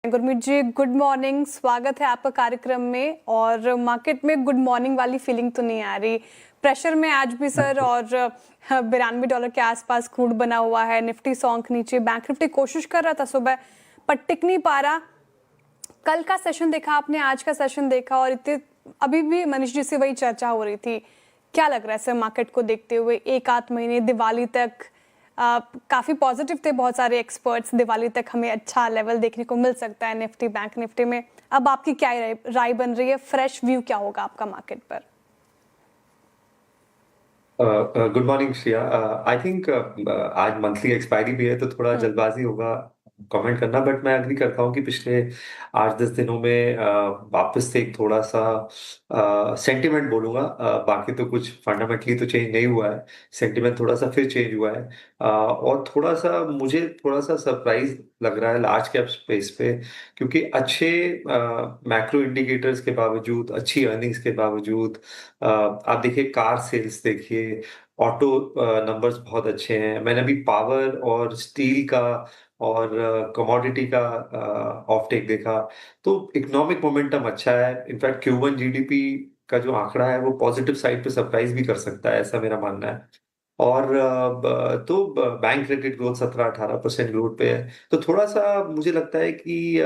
गुरमीत जी, good morning. स्वागत है आपका कार्यक्रम में। और मार्केट में गुड मॉर्निंग वाली फीलिंग तो नहीं आ रही, प्रेशर में आज भी सर। और $92 के आसपास क्रूड बना हुआ है, निफ्टी 100 अंक नीचे। बैंक निफ्टी कोशिश कर रहा था सुबह पर टिक नहीं पा रहा। कल का सेशन देखा आपने, आज का सेशन देखा, और इतने अभी भी मनीष जी से वही चर्चा हो रही थी। क्या लग रहा है सर मार्केट को देखते हुए? एक आध महीने दिवाली तक काफ़ी पॉजिटिव थे बहुत सारे एक्सपर्ट्स, दिवाली तक हमें अच्छा लेवल देखने को मिल सकता है निफ्टी बैंक निफ्टी में। अब आपकी क्या राय बन रही है? फ्रेश व्यू क्या होगा आपका मार्केट पर? Good morning Shreya. I think आज मंथली एक्सपायरी भी है तो थोड़ा जल्दबाजी होगा कमेंट करना, बट मैं एग्री करता हूँ कि पिछले 8-10 दिनों में वापस से एक थोड़ा सा सेंटिमेंट बोलूंगा, बाकी तो कुछ फंडामेंटली तो चेंज नहीं हुआ है। सेंटिमेंट थोड़ा सा फिर चेंज हुआ है, और थोड़ा सा मुझे थोड़ा सा सरप्राइज लग रहा है लार्ज कैप स्पेस पे, क्योंकि अच्छे मैक्रो इंडिकेटर्स के बावजूद, अच्छी अर्निंग्स के बावजूद, आप देखिए कार सेल्स देखिए, ऑटो नंबर्स बहुत अच्छे हैं। मैंने अभी पावर और स्टील का और कमोडिटी का ऑफटेक देखा, तो इकोनॉमिक मोमेंटम अच्छा है। इनफैक्ट Q1 जीडीपी का जो आंकड़ा है वो पॉजिटिव साइड पे सरप्राइज भी कर सकता है, ऐसा मेरा मानना है। और बैंक क्रेडिट ग्रोथ 17-18% ग्रोथ पे है, तो थोड़ा सा मुझे लगता है कि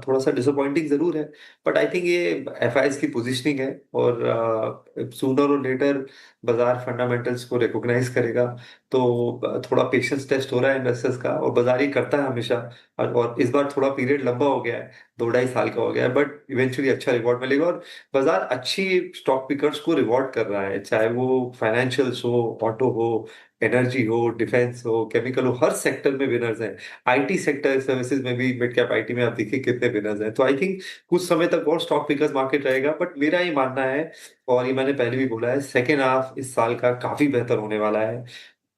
थोड़ा सा डिसअपॉइंटिंग जरूर है। बट आई थिंक ये एफआईएस की पोजीशनिंग है, और सूनर और लेटर बाजार फंडामेंटल्स को रिकॉग्नाइज करेगा। तो थोड़ा पेशेंस टेस्ट हो रहा है इन्वेस्टर्स का, और बाजार ही करता है हमेशा। और इस बार थोड़ा पीरियड लंबा हो गया है, 2-2.5 साल का हो गया है, बट इवेंचुअली अच्छा रिवॉर्ड मिलेगा। और बाजार अच्छी स्टॉक पिकर्स को रिवॉर्ड कर रहा है, चाहे वो फाइनेंशियल्स हो, ऑटो हो, एनर्जी हो, डिफेंस हो, केमिकल हो, हर सेक्टर में विनर्स हैं। आईटी सेक्टर सर्विसेज में भी, मिड कैप आईटी में आप देखिए कितने विनर्स हैं। तो आई थिंक कुछ समय तक और स्टॉक पिकर्स मार्केट रहेगा, बट मेरा ये मानना है, और ये मैंने पहले भी बोला है, सेकेंड हाफ इस साल का काफी बेहतर होने वाला है।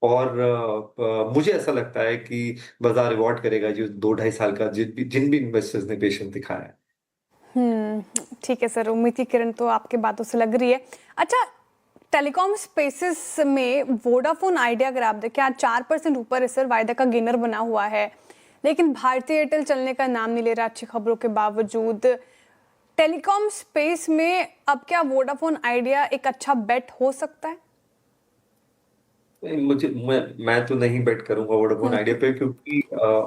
और मुझे ऐसा लगता है कि बाजार रिवॉर्ड करेगा जो 2-2.5 साल का जिन भी इन्वेस्टर्स ने पेशेंस दिखाया है। ठीक है सर, उम्मीद की किरण तो आपके बातों से लग रही है। अच्छा, टेलीकॉम स्पेसेस में वोडाफोन आइडिया अगर आप देखें, आज 4% ऊपर है सर, वायदा का गेनर बना हुआ है। लेकिन भारतीय एयरटेल चलने का नाम नहीं ले रहा अच्छी खबरों के बावजूद। टेलीकॉम स्पेस में अब क्या वोडाफोन आइडिया एक अच्छा बेट हो सकता है? नहीं, मैं तो नहीं बेट करूंगा वोडाफोन आइडिया पे, क्योंकि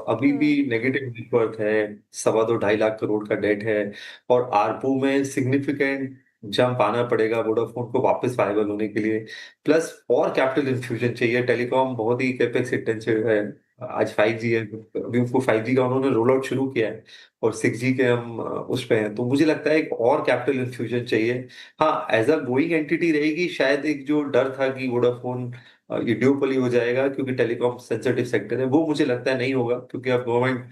अभी भी हम्म। नेगेटिव नेटवर्थ है, 2.25 लाख करोड़ का डेट है, और आरपू में सिग्निफिकेंट जंप आना पड़ेगा वोडाफोन को वापस वायबल होने के लिए। प्लस और कैपिटल इन्फ्यूजन चाहिए। टेलीकॉम बहुत ही कैपेक्स इंटेंसिव है। आज 5G है, अभी उसको 5G का उन्होंने रोल आउट शुरू किया है, और 6G के हम उस पे हैं, तो मुझे लगता है एक और कैपिटल इन्फ्यूजन चाहिए। हाँ, एज अ गोइंग एंटिटी रहेगी शायद। एक जो डर था कि वोडाफोन ये ड्यूपली हो जाएगा क्योंकि टेलीकॉम सेंसिटिव सेक्टर है, वो मुझे लगता है नहीं होगा, क्योंकि अब गवर्नमेंट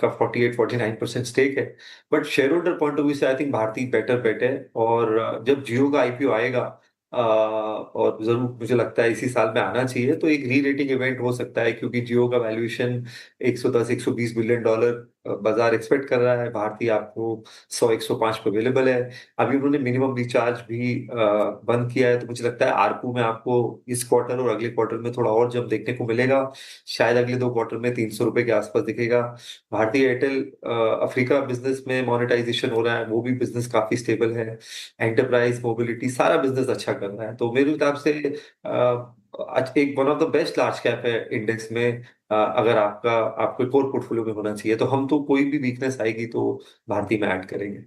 का 48-49% स्टेक है। But share holder point of view से आई थिंक भारती बेटर बेट है। और जब जियो का आईपीओ आएगा, और जरूर मुझे लगता है इसी साल में आना चाहिए, तो एक री रेटिंग इवेंट हो सकता है, क्योंकि जियो का वैल्यूएशन 110-120 बिलियन डॉलर बाजार एक्सपेक्ट कर रहा है। भारतीय आपको 100-105 पे अवेलेबल है। अभी उन्होंने मिनिमम रिचार्ज भी बंद किया है, तो मुझे लगता है आरपू में आपको इस क्वार्टर और अगले क्वार्टर में थोड़ा और जंप देखने को मिलेगा। शायद अगले 2 क्वार्टर में 300 रुपए के आसपास दिखेगा। भारतीय एयरटेल अफ्रीका बिजनेस में मोनेटाइजेशन हो रहा है, वो भी बिजनेस काफी स्टेबल है। एंटरप्राइज मोबिलिटी सारा बिजनेस अच्छा कर रहा है, तो मेरे हिसाब से एक one of the best large cap है इंडेक्स में। अगर आपके कोर पोर्टफोलियो में होना चाहिए, तो हम तो कोई भी वीकनेस आएगी तो भारतीय में ऐड करेंगे।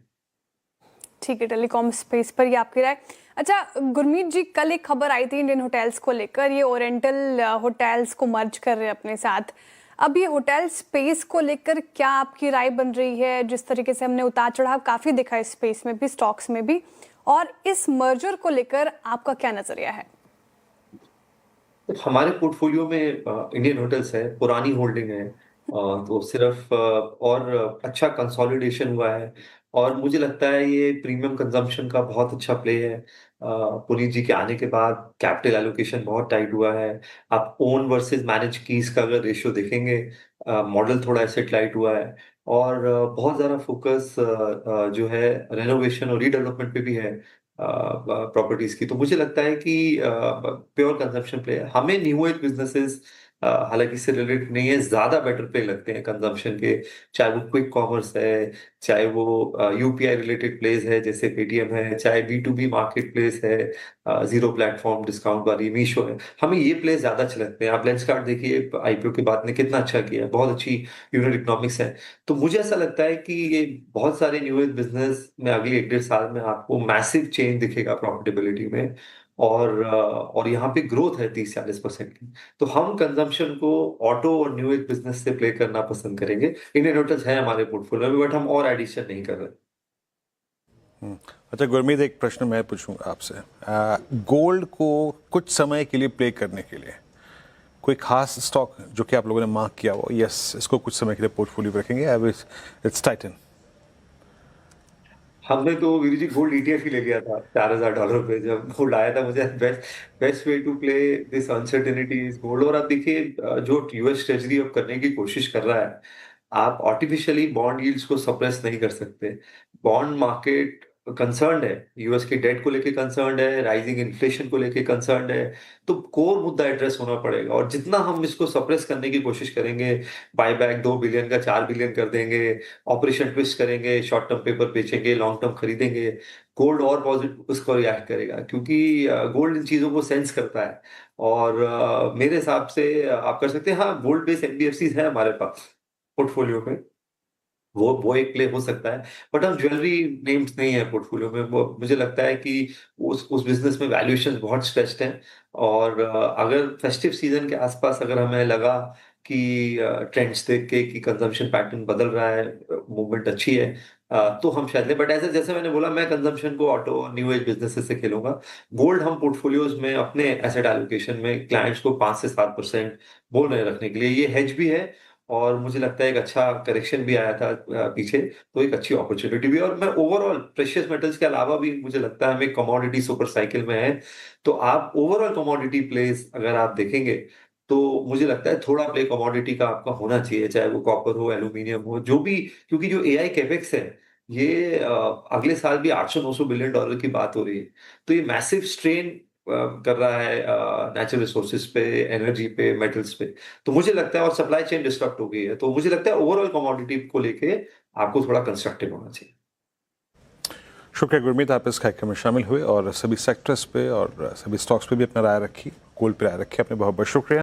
ठीक है, टेलीकॉम स्पेस पर ये आपकी राय। अच्छा गुरमीत जी, कल एक खबर आई थी इंडियन होटल्स को लेकर, ये ओरिएंटल होटल्स को मर्ज कर रहे हैं अपने साथ। अब ये होटल स्पेस को लेकर क्या आपकी राय बन रही है? जिस तरीके से हमने उतार चढ़ाव काफी देखा है स्पेस में भी, स्टॉक्स में भी, और इस मर्जर को लेकर आपका क्या नजरिया है? तो हमारे पोर्टफोलियो में इंडियन होटल्स है, पुरानी होल्डिंग है, तो सिर्फ और अच्छा कंसोलिडेशन हुआ है। और मुझे लगता है ये प्रीमियम कंजम्पशन का बहुत अच्छा प्ले है। पुनीत जी के आने के बाद कैपिटल एलोकेशन बहुत टाइट हुआ है। आप ओन वर्सेस मैनेज कीज का अगर रेशियो देखेंगे, मॉडल थोड़ा एसेट लाइट हुआ है। और बहुत ज्यादा फोकस जो है रेनोवेशन और रीडेवलपमेंट पे भी है प्रॉपर्टीज की। तो मुझे लगता है कि प्योर कंजम्पशन प्ले है। हमें न्यू एज बिजनेसेस हालांकि इससे रिलेटेड नहीं है, ज्यादा बेटर प्ले लगते हैं कंजम्पशन के, चाहे वो क्विक कॉमर्स है, चाहे वो यूपीआई रिलेटेड प्लेस है जैसे पेटीएम है, चाहे B2B मार्केट प्लेस है, जीरो प्लेटफॉर्म डिस्काउंट वाली मीशो है। हमें ये प्लेस ज्यादा अच्छे लगते हैं। आप लेंसकार्ट देखिए, आईपीओ के बाद ने कितना अच्छा किया है, बहुत अच्छी यूनिट इकोनॉमिक्स है। तो मुझे ऐसा लगता है कि ये बहुत सारे न्यू एज बिजनेस में अगले 1-1.5 साल में आपको मैसिव चेंज दिखेगा प्रॉफिटेबिलिटी में। और यहाँ पे ग्रोथ है 30-40% की। तो हम कंजम्पशन को ऑटो और न्यू एज बिजनेस से प्ले करना पसंद करेंगे। इंडियन होटल्स है हमारे पोर्टफोलियो में, बट हम और एडिशन नहीं कर रहे। अच्छा गुरमीत, एक प्रश्न मैं पूछूंगा आपसे। गोल्ड को कुछ समय के लिए प्ले करने के लिए कोई खास स्टॉक जो कि आप लोगों ने मार्क किया हो, यस इसको कुछ समय के लिए पोर्टफोलियो में रखेंगे, इट्स टाइटन? हमने तो वीरू जी गोल्ड ETF ही ले लिया था $4,000 पे, जब गोल्ड आया था। मुझे best best way to play this uncertainty is gold. और आप देखिए, जो यूएस ट्रेजरी अब करने की कोशिश कर रहा है, आप आर्टिफिशियली बॉन्ड यील्ड्स को सप्रेस नहीं कर सकते। बॉन्ड मार्केट कंसर्न्ड है, यूएस के डेट को लेके कंसर्न्ड है, राइजिंग इन्फ्लेशन को लेके कंसर्न्ड है। तो कोर मुद्दा एड्रेस होना पड़ेगा, और जितना हम इसको सप्रेस करने की कोशिश करेंगे, बायबैक 2 बिलियन का 4 बिलियन कर देंगे, ऑपरेशन ट्विस्ट करेंगे, शॉर्ट टर्म पेपर बेचेंगे, लॉन्ग टर्म खरीदेंगे, गोल्ड और पॉजिटिव उसको रिएक्ट करेगा, क्योंकि गोल्ड इन चीजों को सेंस करता है। और मेरे हिसाब से आप कर सकते हैं। हाँ, गोल्ड बेस्ड एनबीएफसीज है हमारे पास पोर्टफोलियो में, वो एक प्ले हो सकता है। बट हम ज्वेलरी नेम्स नहीं है पोर्टफोलियो में। वो मुझे लगता है कि उस बिजनेस में वैल्यूएशन बहुत स्ट्रेच्ड हैं। और अगर फेस्टिव सीजन के आसपास अगर हमें लगा कि ट्रेंड्स देख के कि कंजम्पशन पैटर्न बदल रहा है, मूवमेंट अच्छी है, तो हम शायद लें। बट ऐसे जैसे मैंने बोला, मैं कंजम्पशन को ऑटो और न्यू एज बिजनेसेस से खेलूंगा। गोल्ड हम पोर्टफोलियोज में अपने एसेट एलोकेशन में क्लाइंट्स को 5 से 7% बोल रहे हैं रखने के लिए। ये हेज भी है, और मुझे लगता है एक अच्छा करेक्शन भी आया था पीछे, तो एक अच्छी अपॉर्चुनिटी भी है। और मैं ओवरऑल प्रेशियस मेटल्स के अलावा भी मुझे लगता है हम एक कमोडिटी सुपर साइकिल में है। तो आप ओवरऑल कमोडिटी प्लेस अगर आप देखेंगे, तो मुझे लगता है थोड़ा प्ले कमोडिटी का आपका होना चाहिए, चाहे वो कॉपर हो, एल्यूमिनियम हो, जो भी। क्योंकि जो एआई कैपेक्स है, ये अगले साल भी $800-900 बिलियन की बात हो रही है। तो ये मैसिव स्ट्रेन कर रहा है नेचुरल रिसोर्सेज पे, एनर्जी पे, मेटल्स पे। तो मुझे लगता है, और सप्लाई चेन डिस्टर्ब हो गई है, तो मुझे लगता है ओवरऑल कमोडिटी को लेके आपको थोड़ा कंस्ट्रक्टिव होना चाहिए। शुक्रिया गुरमीत, आप इस कार्यक्रम में शामिल हुए और सभी सेक्टर्स पे और सभी स्टॉक्स पे भी अपना राय रखी, गोल्ड पे राय रखी। आपने बहुत बहुत शुक्रिया।